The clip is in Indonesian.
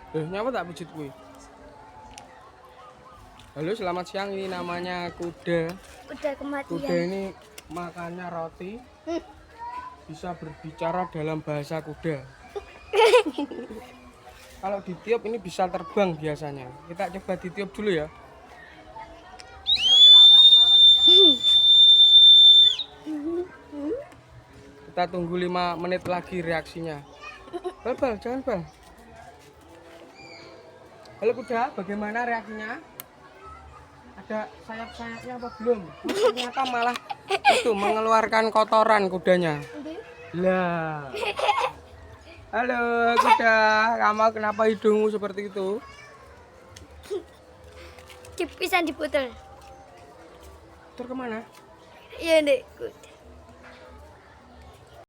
Nyapa tak pijit kuwi. Halo, selamat siang. Ini namanya kuda. Udah kematian. Kuda ini makannya roti. Bisa berbicara dalam bahasa kuda. Kalau ditiup ini bisa terbang biasanya. Kita coba ditiup dulu ya. Kita tunggu 5 menit lagi reaksinya. Bal, jangan bal. Halo kuda, bagaimana reaksinya? Ada sayap-sayapnya apa belum? Ternyata malah itu mengeluarkan kotoran kudanya. Lah. Halo kuda, kamu kenapa hidungmu seperti itu? Cipisan diputer. Tur kemana? Iya, Dek.